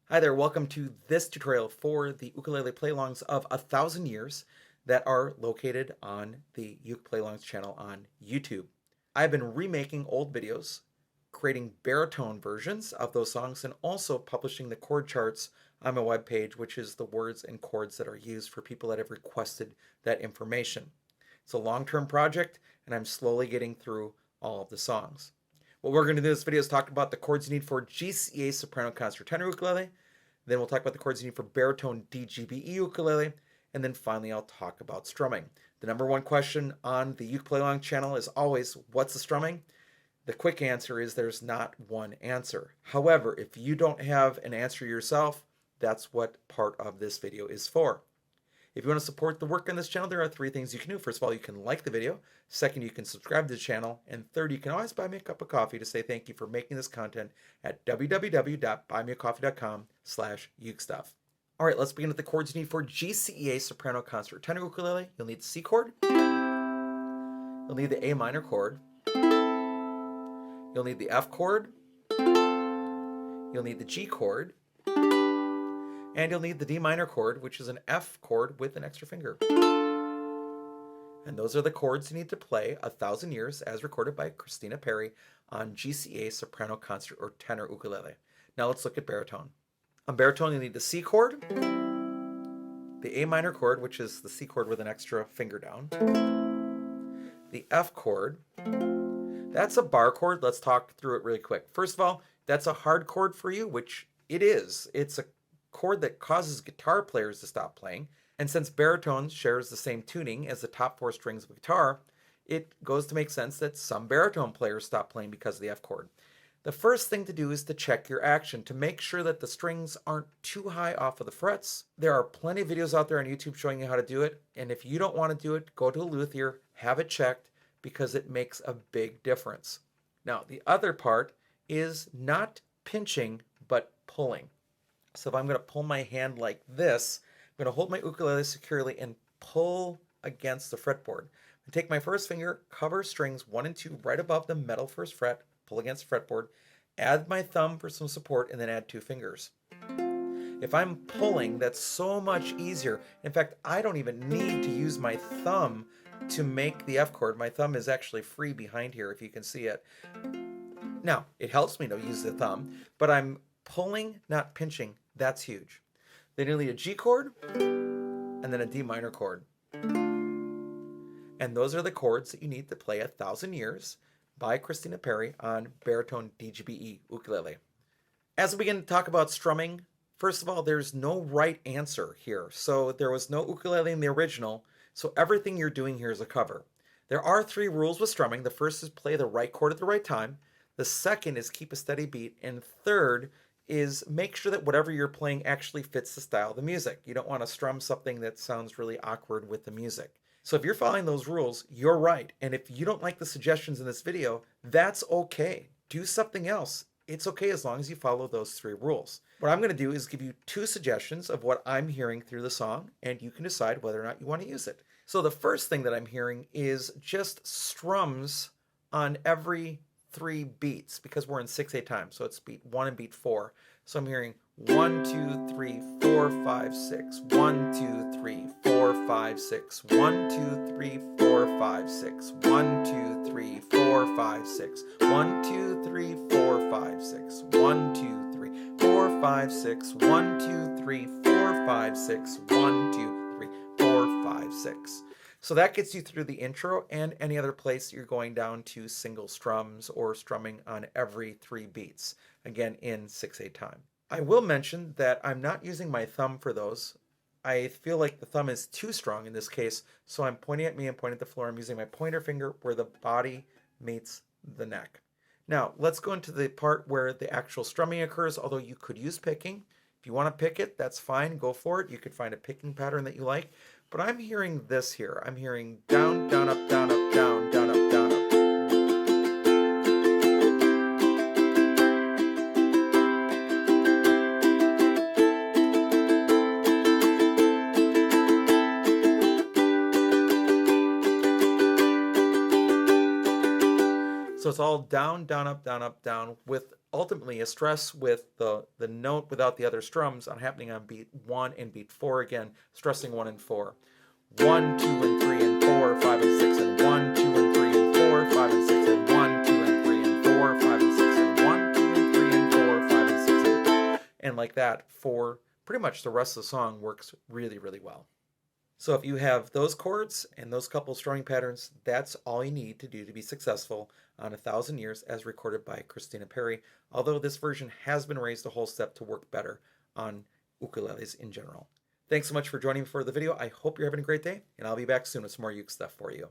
Hi there, welcome to this tutorial for the ukulele play-alongs of 1,000 Years that are located on the UkePlayAlongs channel on YouTube. I've been remaking old videos, creating baritone versions of those songs, and also publishing the chord charts on my webpage, which is the words and chords that are used for people that have requested that information. It's a long-term project, and I'm slowly getting through all of the songs. What we're going to do in this video is talk about the chords you need for GCEA soprano concert tenor ukulele. Then we'll talk about the chords you need for baritone DGBE ukulele. And then finally, I'll talk about strumming. The number one question on the UkePlayAlong channel is always, what's the strumming? The quick answer is there's not one answer. However, if you don't have an answer yourself, that's what part of this video is for. If you want to support the work on this channel, there are three things you can do. First of all, you can like the video. Second, you can subscribe to the channel. And third, you can always buy me a cup of coffee to say thank you for making this content at www.buymeacoffee.com/UkeStuff. All right, let's begin with the chords you need for GCEA soprano concert tenor ukulele. You'll need the C chord. You'll need the A minor chord. You'll need the F chord. You'll need the G chord. And you'll need the D minor chord, which is an F chord with an extra finger. And those are the chords you need to play 1,000 Years as recorded by Christina Perry on GCEA soprano concert or tenor ukulele. Now let's look at baritone. On baritone, you need the C chord, the A minor chord, which is the C chord with an extra finger down, the F chord. That's a bar chord. Let's talk through it really quick. First of all, that's a hard chord for you, which it is. It's a chord that causes guitar players to stop playing, and since baritone shares the same tuning as the top four strings of a guitar, it goes to make sense that some baritone players stop playing because of the F chord. The first thing to do is to check your action to make sure that the strings aren't too high off of the frets. There are plenty of videos out there on YouTube showing you how to do it, and if you don't want to do it, go to a luthier, have it checked, because it makes a big difference. Now, the other part is not pinching, but pulling. So if I'm going to pull my hand like this, I'm going to hold my ukulele securely and pull against the fretboard. I take my first finger, cover strings 1 and 2 right above the metal first fret, pull against the fretboard, add my thumb for some support, and then add 2 fingers. If I'm pulling, that's so much easier. In fact, I don't even need to use my thumb to make the F chord. My thumb is actually free behind here, if you can see it. Now, it helps me to use the thumb, but I'm pulling, not pinching. That's huge. Then you'll need a G chord and then a D minor chord. And those are the chords that you need to play 1,000 Years by Christina Perry on baritone DGBE ukulele. As we begin to talk about strumming, first of all, there's no right answer here. So there was no ukulele in the original, so everything you're doing here is a cover. There are 3 rules with strumming. The first is play the right chord at the right time. The second is keep a steady beat. And third is make sure that whatever you're playing actually fits the style of the music. You don't want to strum something that sounds really awkward with the music. So if you're following those rules, you're right. And if you don't like the suggestions in this video, that's okay. Do something else. It's okay as long as you follow those 3 rules. What I'm going to do is give you 2 suggestions of what I'm hearing through the song, and you can decide whether or not you want to use it. So the first thing that I'm hearing is just strums on every 3 beats, because we're in 6/8 time, so it's beat 1 and beat 4. So I'm hearing 1, 2, 3, 4, 5, 6, 1, 2, 3, 4, 5, 6, 1, 2, 3, 4, 5, 6, 1, 2, 3, 4, 5, 6, 1, 2, 3, 4, 5, 6, 1, 2, 3, 4, 5, 6, 1, 2, 3, 4, 5, 6, 1, 2, 3, 4, 5, 6. So that gets you through the intro and any other place you're going down to single strums or strumming on every 3 beats, again in 6/8 time. I will mention that I'm not using my thumb for those. I feel like the thumb is too strong in this case, so I'm pointing at me and pointing at the floor. I'm using my pointer finger where the body meets the neck. Now, let's go into the part where the actual strumming occurs, although you could use picking. If you want to pick it, that's fine. Go for it. You could find a picking pattern that you like. But I'm hearing this here. I'm hearing down, down, up, down, up, down, down, up, down, up. So it's all down, down, up, down with ultimately a stress with the note without the other strums happening on beat 1 and beat 4 again, stressing 1 and 4. 1, 2, and 3, and 4, 5, and 6, and 1, 2, and 3, and 4, 5, and 6, and 1, 2, and 3, and 4, 5, and 6, and 1, 2, and 3, and 4, 5, and 6, and like that for pretty much the rest of the song works really, really well. So if you have those chords and those couple strumming patterns, that's all you need to do to be successful on 1,000 Years as recorded by Christina Perry, although this version has been raised a whole step to work better on ukuleles in general. Thanks so much for joining me for the video. I hope you're having a great day, and I'll be back soon with some more Uke stuff for you.